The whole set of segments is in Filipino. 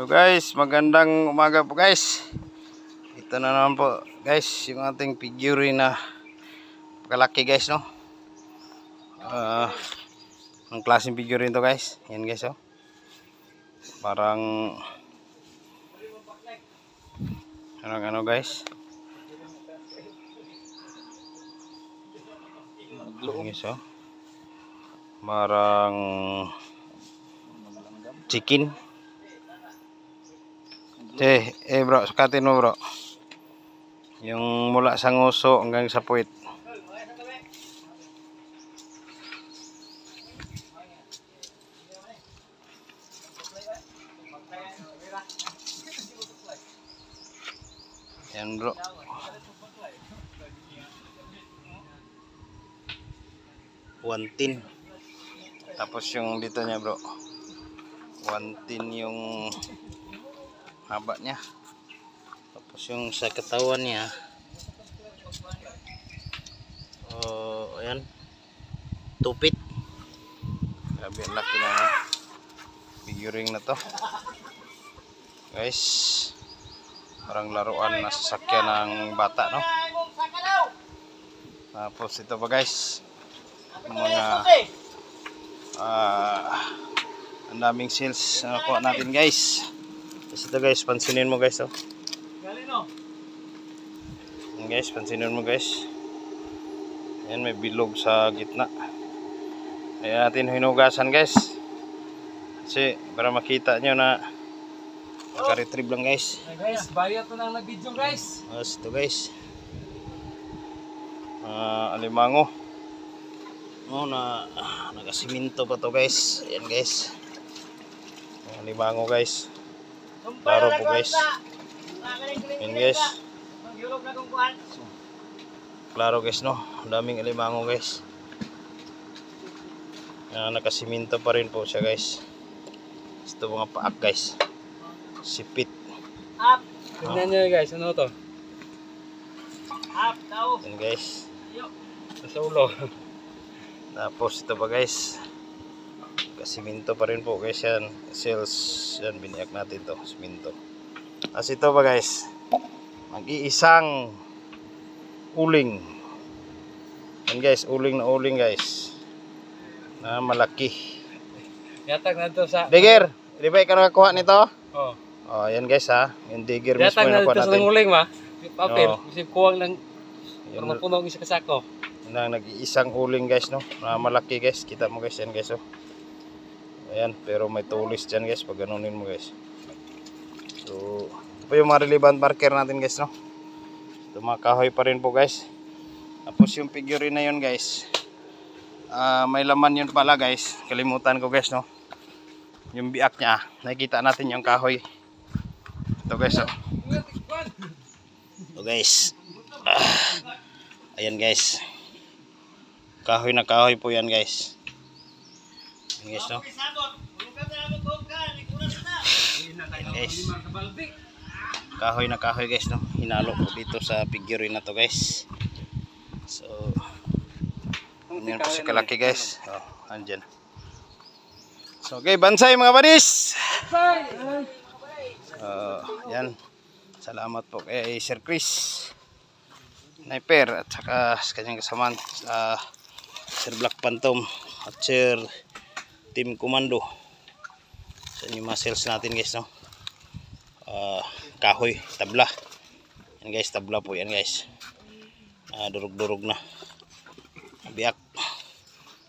Hello guys, magandang umaga po guys. Ito na naman po guys, yung ating figurine na kalaki guys, no. Ang klaseng figurine to guys. Yan guys, oh. Parang ano guys. Yan guys, oh. Parang chicken. Bro, sukatin mo bro. Yung mula sa nguso hanggang sa puwit. Yan bro. Wantin. Tapos yung dito niya bro. Wantin yung haba niya. Tapos yung sa katawan niya, ayan, tupit. Grabe ang laki na figurine na to guys. Parang laruan na sasakyan ng bata, no. Tapos ito pa guys, mga ang daming sales na nakuha natin guys. Tapos ito guys, pansinin mo guys, oh. Yan guys, pansinin mo guys. Yan, may bilog sa gitna. Ayan natin hinugasan guys. Kasi para makita nyo na naka-retrieve lang guys. Guys, bayad to nang nag-video guys. Tapos ito guys, alimango. Nagasiminto pa to guys. Ayan guys, alimango guys. Klaro po guys. Ayan guys, klaro guys, no. Ang daming alimango guys. Nakasiminto pa rin po siya guys. Ito mga paak guys, sipit. Tignan nyo guys, ano to? Ayan guys. Sa ulo. Tapos ito pa guys, kasiminto pa rin po guys yan. Sales yan, biniyak natin to, siminto. As ito pa guys, mag-iisang uling. Yan guys, uling na uling guys, na malaki. Yatag na to sa Digger, di ba ikaw nakakuha nito? Oh. Oh, yan guys ha, yung digger mismo Yatag yung na nakuha to sa natin. uling ba? Papel, Oo. kasi kuwang lang para Yan, mapuno ang isa kasako. yan ang nag-iisang uling guys, no, na malaki guys. Kita mo guys, yan guys, oh. Ayan, pero may tulis dyan guys pag ganunin mo guys. So, ito po yung mga relevant marker natin guys, no. Ito mga kahoy pa rin po guys. Tapos yung figurine na yun guys, may laman yun pala guys. Kalimutan ko guys, no. Yung biak niya, nakikita natin yung kahoy. Ito guys, oh. Ito guys, ayan guys, kahoy na kahoy po yan guys. Ayan guys, no. Ayan guys, kahoy na kahoy guys, no. Hinalo ko dito sa figurine na to guys. So, yan po si kalaki guys. Oh, andyan. So, okay, bansay mga badis. Yan. Salamat po kay Sir Chris Sniper at saka sa kanyang kasamaan sa Sir Black Phantom at Sir Team Commando sa inyo mga sales natin guys, no. Kahoy, tabla. Yan guys, tabla po yan guys. Durog-durog na. Biyak.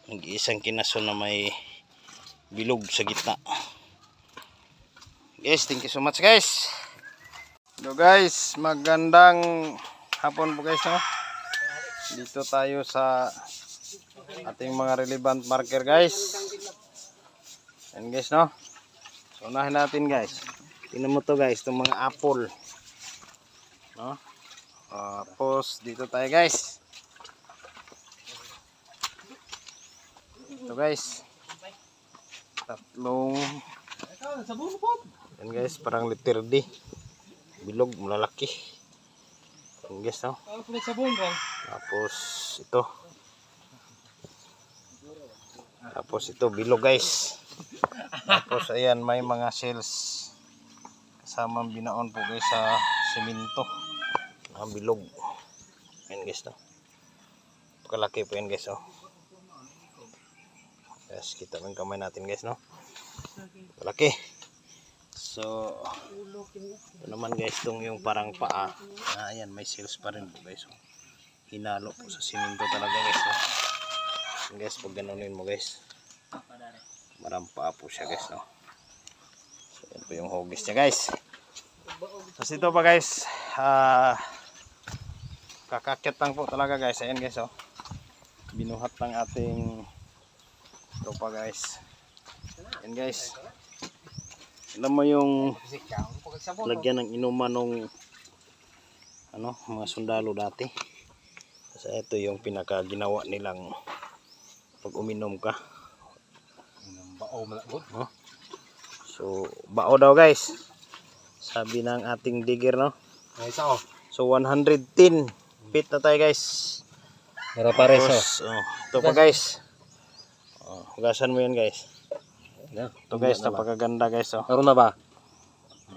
Nag-iisang kinason na may bilog sa gitna. Guys, thank you so much guys. Hello guys, magandang hapon po guys, no. Dito tayo sa ating mga relevant marker guys. Yan guys, no. So unahin natin guys. Tingnan mo to guys, itong mga apple, no. Tapos dito tayo guys. Ito guys, tatlong, yan guys, parang letter D, bilog, malalaki. Yan guys, no. Tapos ito, Tapos ito bilog guys. Tapos ayan may mga shells. kasamang binaon po guys sa simento na bilog. Ayan guys, no? Kalaki po yan guys, oh. Yes, kita mo yung kamay natin guys, no? Kalaki. So ito naman guys, itong yung parang paa. Ayan, may seals pa rin po guys, oh. Hinalo po sa simento talaga guys, no? Ayan guys, pag ganunin mo guys, marampa po siya guys, no? So yan po yung hugis niya guys. Tapos ito pa guys, kakakit lang po talaga guys. Ayan guys, oh. Binuhat ng ating ito pa guys. Ayan guys, alam mo yung lagyan ng inuman ng ano, mga sundalo dati. Kasi ito yung pinaka ginawa nilang pag uminom ka. Oh. So bao daw guys, sabi ng ating digger, no? So 110 feet na tayo guys. Pero pares, oh. Tapos, ito pa guys. Hugasan mo yan guys. Ito guys, napakaganda guys, oh. Karoon na ba?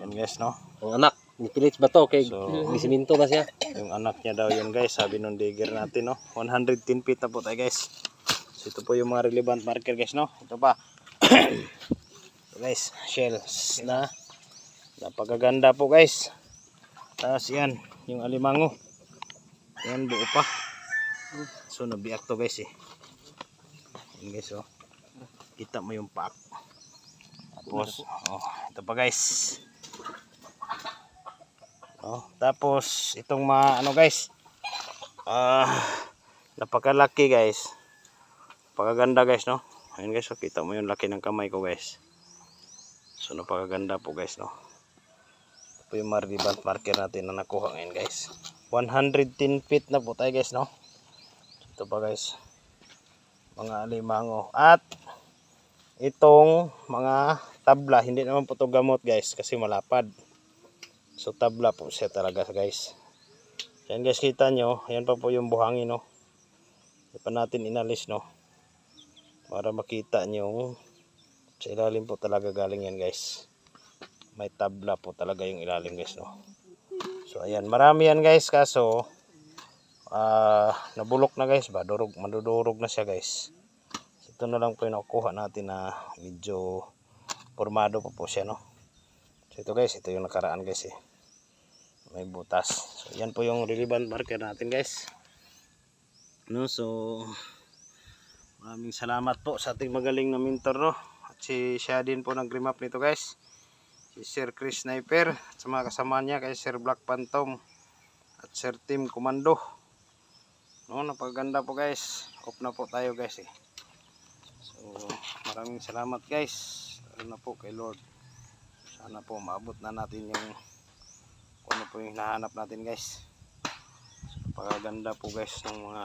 Yan guys, no? Ang anak, nipilit ba to? Kay So, siminto na siya. yung anak niya daw yun guys, sabi nung digger natin, no? 110 feet na po tayo guys. So ito po yung mga relevant marker guys, no? Ito pa. So guys, shells na napakaganda po guys. Tapos yan, yung alimango. Yan, buo pa. So nabiyak to guys, eh. Yan guys, oh. Kita mo yung pack. Tapos, ito pa guys. Tapos itong mga ano guys, napakalaki guys. Napakaganda guys, no? Ayun guys, kita mo yung laki ng kamay ko guys. So napakaganda po guys, no? Ito po yung relevant marker natin na nakuha ngayon guys. 110 feet na po tayo guys, no? Ito pa guys, mga alimango. At itong mga tabla, hindi naman po ito gamot guys kasi malapad. So tabla po siya talaga guys. Yan guys, kita nyo, yan pa po yung buhangin, no? Hindi pa natin inalis, no? Para makita nyo sa ilalim po talaga galing yan guys. May tabla po talaga yung ilalim guys, no? So ayan, marami yan guys, kaso nabulok na guys ba, madudurog na siya guys. So, ito na lang po yung nakukuha natin na medyo formado pa po siya, no? So ito guys, ito yung nakaraan guys, eh. May butas. So yan po yung relevant marker natin guys, no? So maraming salamat po sa ating magaling na mentor, no? At siya din po nag-remap nito guys, si Sir Chris Sniper, at sa mga kasama niya kay Sir Black Phantom at Sir Team Commando, no? Napaganda po guys. Off na po tayo guys, eh. So maraming salamat guys, lalo na po kay Lord. Sana po maabot na natin yung kung ano po yung hinahanap natin guys. So napaganda po guys ng mga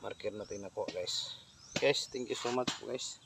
marker natin na po guys. Guys, thank you so much po guys.